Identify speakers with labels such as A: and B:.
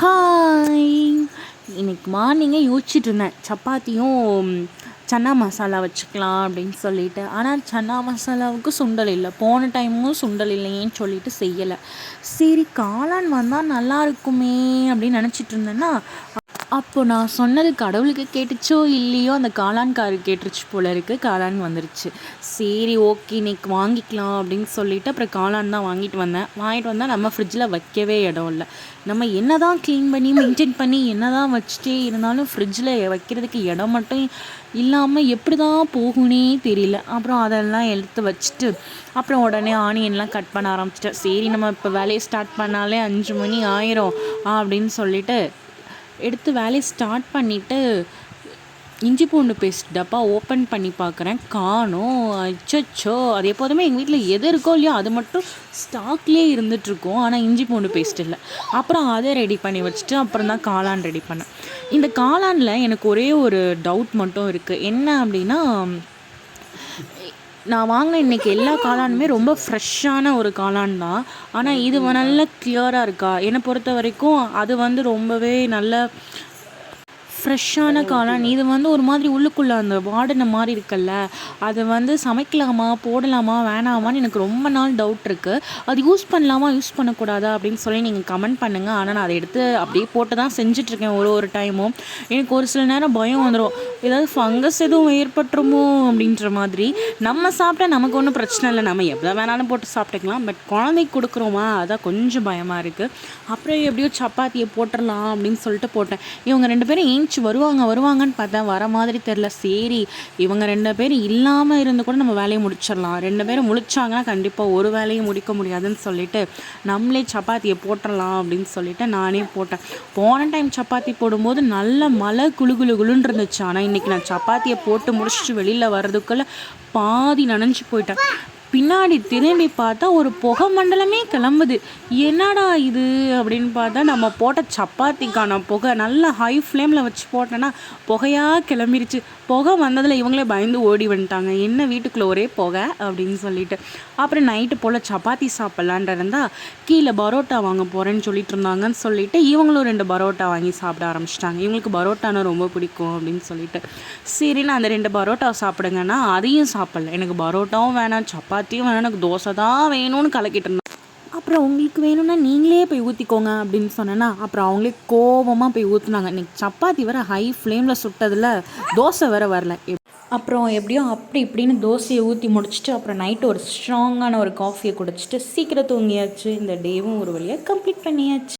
A: Hi. இன்னைக்கு மார்னிங்கே யோசிச்சுட்டு இருந்தேன் சப்பாத்தியும் சன்னா மசாலா வச்சுக்கலாம் அப்படின்னு சொல்லிட்டு. ஆனால் சன்னா மசாலாவுக்கு சுண்டல் இல்லை, போன டைமும் சுண்டல் இல்லையேன்னு சொல்லிட்டு செய்யலை. சரி காளான் வந்தால் நல்லா இருக்குமே அப்படின்னு நினச்சிட்டு இருந்தேன்னா, அப்போ நான் சொன்னது கடவுளுக்கு கேட்டுச்சோ இல்லையோ, அந்த காளான்காரு கேட்டுருச்சு போல இருக்குது. காளான் வந்துருச்சு. சரி ஓகே இன்னைக்கு வாங்கிக்கலாம் அப்படின்னு சொல்லிட்டு அப்புறம் காளான் தான் வாங்கிட்டு வந்தால் நம்ம ஃப்ரிட்ஜில் வைக்கவே இடம் இல்லை. நம்ம என்ன தான் க்ளீன் பண்ணி மெயின்டைன் பண்ணி என்ன தான் வச்சுட்டே இருந்தாலும் ஃப்ரிட்ஜில் வைக்கிறதுக்கு இடம் மட்டும் இல்லாமல் எப்படி தான் போகுனே தெரியல. அப்புறம் அதெல்லாம் எடுத்து வச்சுட்டு அப்புறம் உடனே ஆனியன்லாம் கட் பண்ண ஆரம்பிச்சிட்டேன். சரி நம்ம இப்போ வேலையை ஸ்டார்ட் பண்ணாலே 5 மணி ஆயிரும் அப்படின்னு சொல்லிட்டு எடுத்து வேலையை ஸ்டார்ட் பண்ணிவிட்டு இஞ்சி பூண்டு பேஸ்ட் டப்பா ஓப்பன் பண்ணி பார்க்குறேன், காணோம். அச்சோ, அது எப்போதுமே எங்கள் வீட்டில் எது இருக்கோ இல்லையோ அது மட்டும் ஸ்டாக்லேயே இருந்துகிட்ருக்கோம். ஆனால் இஞ்சி பூண்டு பேஸ்ட் இல்லை. அப்புறம் அதை ரெடி பண்ணி வச்சுட்டு அப்புறம் தான் காளான் ரெடி பண்ணேன். இந்த காளானில் எனக்கு ஒரே ஒரு டவுட் மட்டும் இருக்குது. என்ன அப்படின்னா, நான் வாங்கின இன்றைக்கி எல்லா காளானுமே ரொம்ப ஃப்ரெஷ்ஷான ஒரு காளான் தான். ஆனால் இது நல்ல கிளியராக இருக்கா? என்னை பொறுத்த வரைக்கும் அது ரொம்பவே நல்ல ஃப்ரெஷ்ஷான காளான். இது ஒரு மாதிரி உள்ளுக்குள்ளே அந்த வாடின மாதிரி இருக்குல்ல, அது சமைக்கலாமா போடலாமா வேணாமான்னு எனக்கு ரொம்ப நாள் டவுட் இருக்குது. அது யூஸ் பண்ணலாமா யூஸ் பண்ணக்கூடாதா அப்படின்னு சொல்லி நீங்கள் கமெண்ட் பண்ணுங்கள். ஆனால் நான் அதை எடுத்து அப்படியே போட்டு தான் செஞ்சிட்ருக்கேன். ஒரு டைமும் எனக்கு ஒரு சில நேரம் பயம் வந்துடும், ஏதாவது ஃபங்கஸ் எதுவும் ஏற்பட்டுருமோ அப்படின்ற மாதிரி. நம்ம சாப்பிட்டா நமக்கு ஒன்றும் பிரச்சனை இல்லை, நம்ம எவ்வளோ வேணாலும் போட்டு சாப்பிட்டுக்கலாம். பட் குழந்தைக்கு கொடுக்குறோமா, அதான் கொஞ்சம் பயமாக இருக்குது. அப்புறம் எப்படியோ சப்பாத்தியை போட்டுடலாம் அப்படின்னு சொல்லிட்டு போட்டேன். இவங்க 2 பேரும் வருவாங்கன்னு பார்த்தா வர மாதிரி தெரில. சரி இவங்க 2 பேரும் இல்லாமல் இருந்து கூட நம்ம வேலையை முடிச்சிடலாம். 2 பேரும் முழிச்சாங்கன்னா கண்டிப்பாக ஒரு வேலையை முடிக்க முடியாதுன்னு சொல்லிட்டு நம்மளே சப்பாத்தியை போட்டுடலாம் அப்படின்னு சொல்லிட்டு நானே போட்டேன். போன டைம் சப்பாத்தி போடும்போது நல்ல மழை குளுன்னு இருந்துச்சு. ஆனால் இன்றைக்கி நான் சப்பாத்தியை போட்டு முடிச்சுட்டு வெளியில் வர்றதுக்குள்ளே பாதி நனைஞ்சு போயிட்டேன். பின்னாடி திரும்பி பார்த்தா ஒரு புகை மண்டலமே கிளம்புது. என்னடா இது அப்படின்னு பார்த்தா நம்ம போட்ட சப்பாத்திக்கான புகை நல்லா ஹை ஃப்ளேமில் வச்சு போட்டேன்னா புகையாக கிளம்பிருச்சு. புகை வந்ததில் இவங்களே பயந்து ஓடி வந்துட்டாங்க, என்ன வீட்டுக்குள்ளே ஒரே புகை அப்படின்னு சொல்லிட்டு. அப்புறம் நைட்டு போல் சப்பாத்தி சாப்பிட்லான் இருந்தால் கீழே பரோட்டா வாங்க போகிறேன்னு சொல்லிட்டு இருந்தாங்கன்னு சொல்லிட்டு இவங்களும் 2 பரோட்டா வாங்கி சாப்பிட ஆரம்பிச்சிட்டாங்க. இவங்களுக்கு பரோட்டானா ரொம்ப பிடிக்கும் அப்படின்னு சொல்லிட்டு சரி நான் அந்த 2 பரோட்டா சாப்பிடுங்கன்னா அதையும் சாப்பிடல. எனக்கு பரோட்டாவும் வேணாம் சப்பாத்தியும் வேணாம், எனக்கு தோசை தான் வேணும்னு கலக்கிட்டு இருந்தேன். அப்புறம் உங்களுக்கு வேணும்னா நீங்களே போய் ஊற்றிக்கோங்க அப்படின்னு சொன்னேன்னா அப்புறம் அவங்களே கோபமாக போய் ஊற்றுனாங்க. இன்றைக்கி சப்பாத்தி வேறு ஹை ஃப்ளேமில் சுட்டதில் தோசை வேறு வரல. அப்புறம் எப்படியோ அப்படி இப்படின்னு தோசையை ஊற்றி முடிச்சுட்டு அப்புறம் நைட்டு ஒரு ஸ்ட்ராங்கான ஒரு காஃபியை குடிச்சிட்டு சீக்கிரம் தூங்கியாச்சு. இந்த டேவும் ஒரு வழியாக கம்ப்ளீட் பண்ணியாச்சு.